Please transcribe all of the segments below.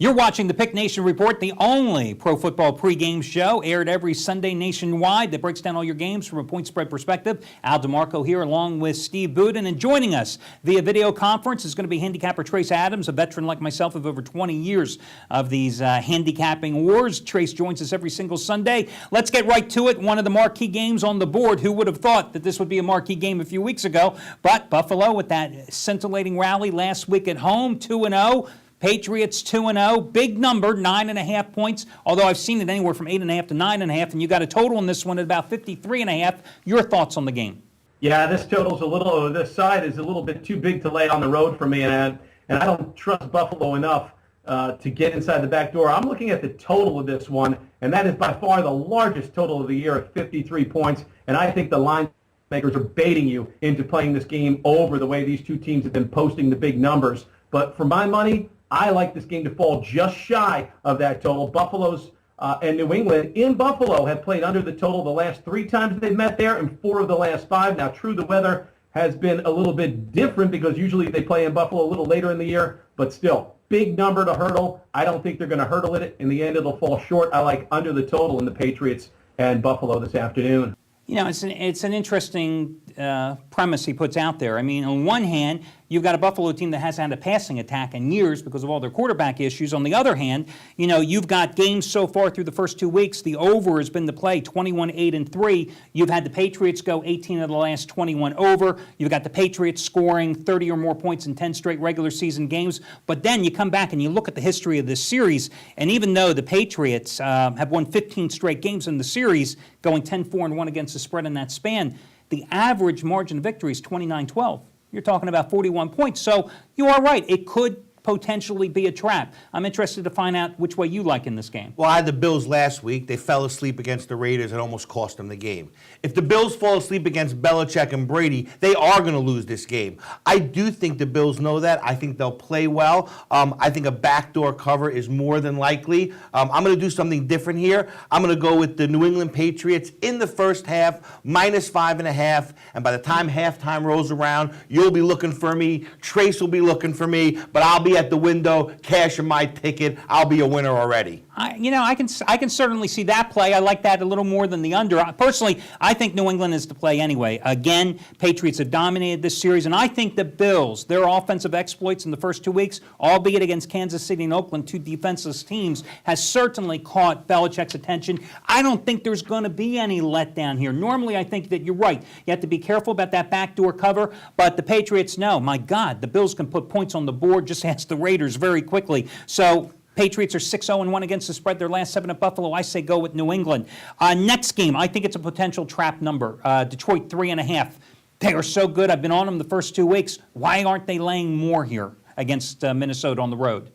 You're watching the Pick Nation Report, the only pro football pregame show aired every Sunday nationwide that breaks down all your games from a point spread perspective. Al DeMarco here along with Steve Budin, and joining us via video conference is going to be handicapper Trace Adams, a veteran like myself of over 20 years of these handicapping wars. Trace joins us every single Sunday. Let's get right to it. One of the marquee games on the board. Who would have thought that this would be a marquee game a few weeks ago? But Buffalo with that scintillating rally last week at home, 2-0. Patriots 2-0, big number, 9.5 points, although I've seen it anywhere from 8.5 to 9.5, and you got a total in this one at about 53.5. Your thoughts on the game? Yeah, this side is a little bit too big to lay on the road for me, and I don't trust Buffalo enough to get inside the back door. I'm looking at the total of this one, and that is by far the largest total of the year at 53 points, and I think the line makers are baiting you into playing this game over the way these two teams have been posting the big numbers. But for my money, I like this game to fall just shy of that total. Buffalo's and New England in Buffalo have played under the total the last 3 times they've met there and 4 of the last 5. Now, true, the weather has been a little bit different because usually they play in Buffalo a little later in the year, but still, big number to hurdle. I don't think they're going to hurdle it. In the end, it'll fall short. I like under the total in the Patriots and Buffalo this afternoon. You know, it's an interesting premise he puts out there. I mean, on one hand, you've got a Buffalo team that hasn't had a passing attack in years because of all their quarterback issues. On the other hand, you know, you've got games so far through the first 2 weeks. The over has been the play, 21-8-3. You've had the Patriots go 18 of the last 21 over. You've got the Patriots scoring 30 or more points in 10 straight regular season games. But then you come back and you look at the history of this series, and even though the Patriots have won 15 straight games in the series, going 10-4-1 against the spread in that span, the average margin of victory is 29-12. You're talking about 41 points. So you are right. It could potentially be a trap. I'm interested to find out which way you like in this game. Well, I had the Bills last week. They fell asleep against the Raiders and almost cost them the game. If the Bills fall asleep against Belichick and Brady, they are going to lose this game. I do think the Bills know that. I think they'll play well. I think a backdoor cover is more than likely. I'm going to do something different here. I'm going to go with the New England Patriots in the first half, -5.5. And by the time halftime rolls around, you'll be looking for me. Trace will be looking for me. But I'll be at the window, cashing my ticket. I'll be a winner already. I can certainly see that play. I like that a little more than the under. Personally, I think New England is the play anyway. Again, Patriots have dominated this series, and I think the Bills, their offensive exploits in the first 2 weeks, albeit against Kansas City and Oakland, 2 defenseless teams, has certainly caught Belichick's attention. I don't think there's going to be any letdown here. Normally, I think that you're right. You have to be careful about that backdoor cover, but the Patriots know, my God, the Bills can put points on the board. Just ask the Raiders very quickly. So Patriots are 6-0-1 against the spread. Their last 7 at Buffalo. I say go with New England. Next game, I think it's a potential trap number. Detroit 3.5. They are so good. I've been on them the first 2 weeks. Why aren't they laying more here against Minnesota on the road?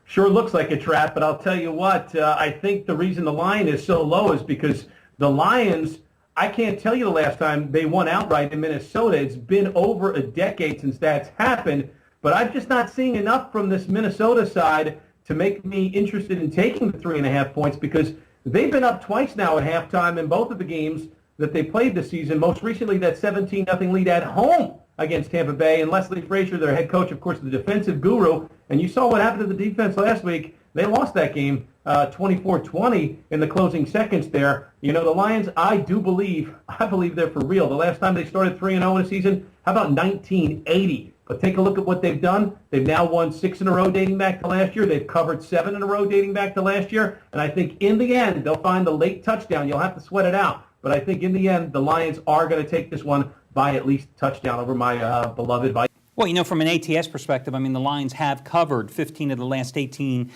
Sure looks like a trap, but I'll tell you what, I think the reason the line is so low is because the Lions, I can't tell you the last time they won outright in Minnesota. It's been over a decade since that's happened, but I'm just not seeing enough from this Minnesota side to make me interested in taking the 3.5 points because they've been up twice now at halftime in both of the games that they played this season. Most recently, that 17-0 lead at home against Tampa Bay. And Leslie Frazier, their head coach, of course, the defensive guru. And you saw what happened to the defense last week. They lost that game 24-20 in the closing seconds there. You know, the Lions, I believe they're for real. The last time they started 3-0 in a season, how about 1980? But take a look at what they've done. They've now won 6 in a row dating back to last year. They've covered 7 in a row dating back to last year. And I think in the end, they'll find the late touchdown. You'll have to sweat it out. But I think in the end, the Lions are going to take this one by at least a touchdown over my beloved Vikings. Well, you know, from an ATS perspective, I mean, the Lions have covered 15 of the last 18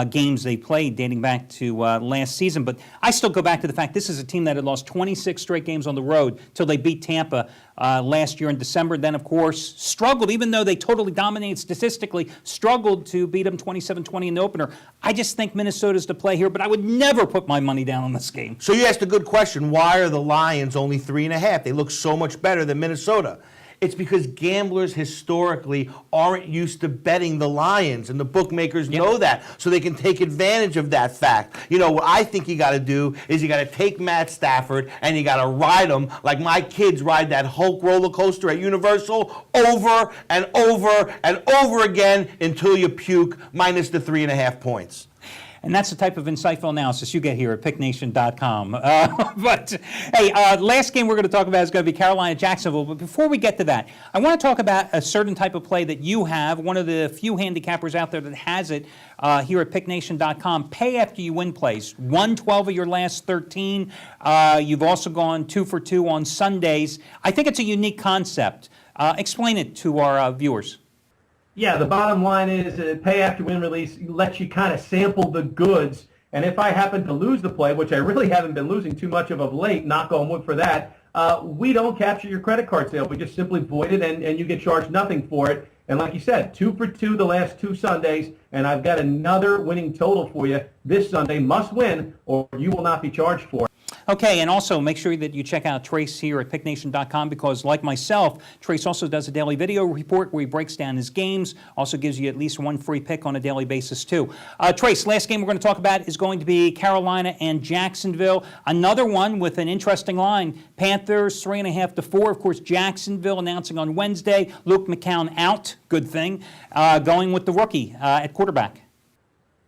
games they played dating back to last season. But I still go back to the fact this is a team that had lost 26 straight games on the road till they beat Tampa last year in December. Then, of course, struggled, even though they totally dominated statistically, struggled to beat them 27-20 in the opener. I just think Minnesota's the play here, but I would never put my money down on this game. So you asked a good question. Why are the Lions only 3.5? They look so much better than Minnesota. It's because gamblers historically aren't used to betting the Lions, and the bookmakers know that, so they can take advantage of that fact. You know, what I think you got to do is you got to take Matt Stafford and you got to ride him like my kids ride that Hulk roller coaster at Universal over and over and over again until you puke, minus the 3.5 points. And that's the type of insightful analysis you get here at picknation.com. But, hey, last game we're going to talk about is going to be Carolina-Jacksonville. But before we get to that, I want to talk about a certain type of play that you have, one of the few handicappers out there that has it here at picknation.com. Pay after you win plays. Won 12 of your last 13. You've also gone 2 for 2 on Sundays. I think it's a unique concept. Explain it to our viewers. Yeah, the bottom line is pay after win release lets you kind of sample the goods. And if I happen to lose the play, which I really haven't been losing too much of late, knock on wood for that, we don't capture your credit card sale. We just simply void it, and you get charged nothing for it. And like you said, 2 for 2 the last 2 Sundays, and I've got another winning total for you this Sunday. Must win, or you will not be charged for it. Okay, and also make sure that you check out Trace here at picknation.com because, like myself, Trace also does a daily video report where he breaks down his games, also gives you at least one free pick on a daily basis, too. Trace, last game we're going to talk about is going to be Carolina and Jacksonville. Another one with an interesting line. Panthers 3.5 to 4. Of course, Jacksonville announcing on Wednesday. Luke McCown out. Good thing. Going with the rookie at quarterback.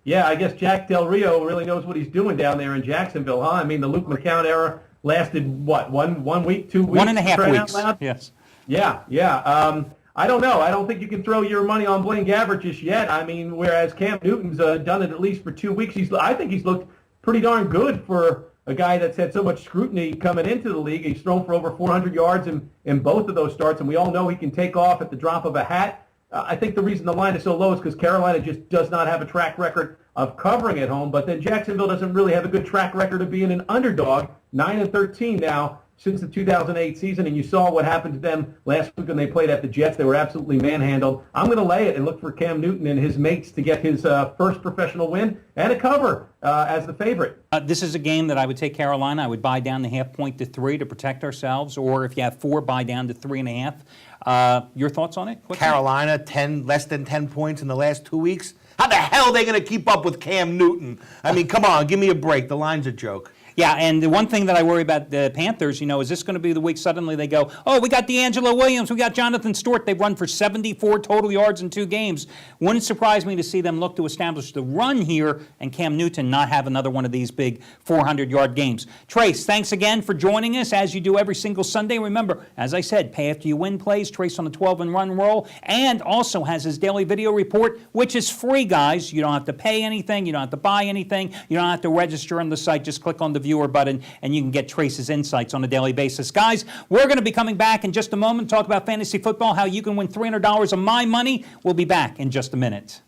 Yeah, I guess Jack Del Rio really knows what he's doing down there in Jacksonville, huh? I mean, the Luke McCown era lasted, what, one week, 2 weeks? 1.5 weeks, yes. Yeah. I don't know. I don't think you can throw your money on Blaine Gabbert just yet. I mean, whereas Cam Newton's done it at least for 2 weeks. I think he's looked pretty darn good for a guy that's had so much scrutiny coming into the league. He's thrown for over 400 yards in both of those starts, and we all know he can take off at the drop of a hat. I think the reason the line is so low is because Carolina just does not have a track record of covering at home, but then Jacksonville doesn't really have a good track record of being an underdog, 9-13 now since the 2008 season, and you saw what happened to them last week when they played at the Jets. They were absolutely manhandled. I'm going to lay it and look for Cam Newton and his mates to get his first professional win and a cover as the favorite. This is a game that I would take Carolina. I would buy down the 0.5 point to 3 to protect ourselves, or if you have 4, buy down to 3.5. Your thoughts on it? Carolina, less than 10 points in the last 2 weeks. How the hell are they going to keep up with Cam Newton? I mean, come on, give me a break. The line's a joke. Yeah, and the one thing that I worry about the Panthers, is this going to be the week suddenly they go, oh, we got D'Angelo Williams, we got Jonathan Stewart. They've run for 74 total yards in 2 games. Wouldn't surprise me to see them look to establish the run here and Cam Newton not have another one of these big 400-yard games. Trace, thanks again for joining us, as you do every single Sunday. Remember, as I said, pay after you win plays. Trace on the 12-and-run roll, and also has his daily video report, which is free, guys. You don't have to pay anything. You don't have to buy anything. You don't have to register on the site. Just click on the viewer button, and you can get Trace's insights on a daily basis. Guys, we're going to be coming back in just a moment, talk about fantasy football, how you can win $300 of my money. We'll be back in just a minute.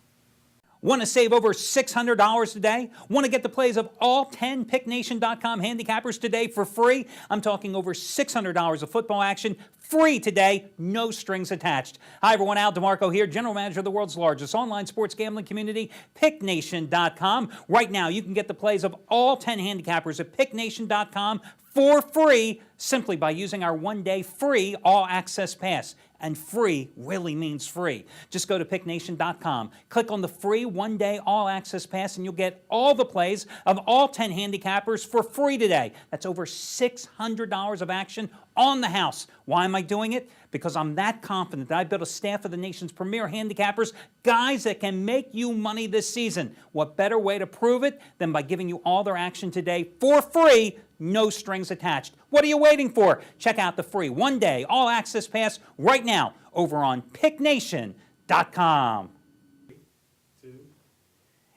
Want to save over $600 today? Want to get the plays of all 10 PickNation.com handicappers today for free? I'm talking over $600 of football action free today, no strings attached. Hi, everyone. Al DeMarco here, General Manager of the world's largest online sports gambling community, PickNation.com. Right now, you can get the plays of all 10 handicappers at PickNation.com for free simply by using our one-day free all-access pass. And free really means free. Just go to picknation.com, click on the free one-day all-access pass, and you'll get all the plays of all 10 handicappers for free today. That's over $600 of action on the house. Why am I doing it? Because I'm that confident that I built a staff of the nation's premier handicappers, guys that can make you money this season. What better way to prove it than by giving you all their action today for free, no strings attached. What are you waiting for? Check out the free one-day all-access pass right now over on picknation.com.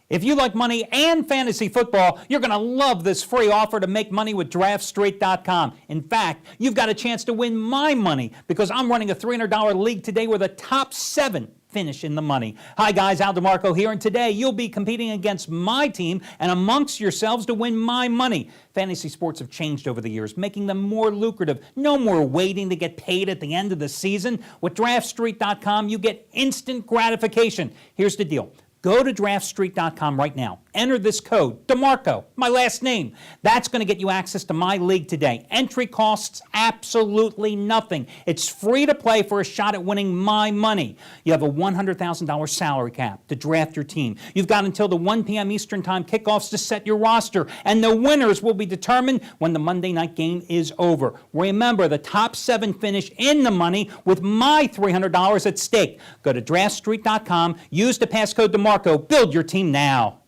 If you like money and fantasy football, you're going to love this free offer to make money with DraftStreet.com. In fact, you've got a chance to win my money because I'm running a $300 league today where the top 7 finish in the money. Hi guys, Al DeMarco here, and today you'll be competing against my team and amongst yourselves to win my money. Fantasy sports have changed over the years, making them more lucrative. No more waiting to get paid at the end of the season. With DraftStreet.com, you get instant gratification. Here's the deal. Go to draftstreet.com right now. Enter this code, DeMarco, my last name. That's going to get you access to my league today. Entry costs absolutely nothing. It's free to play for a shot at winning my money. You have a $100,000 salary cap to draft your team. You've got until the 1 p.m. Eastern Time kickoffs to set your roster, and the winners will be determined when the Monday night game is over. Remember, the top 7 finish in the money with my $300 at stake. Go to draftstreet.com, use the passcode DeMarco, build your team now.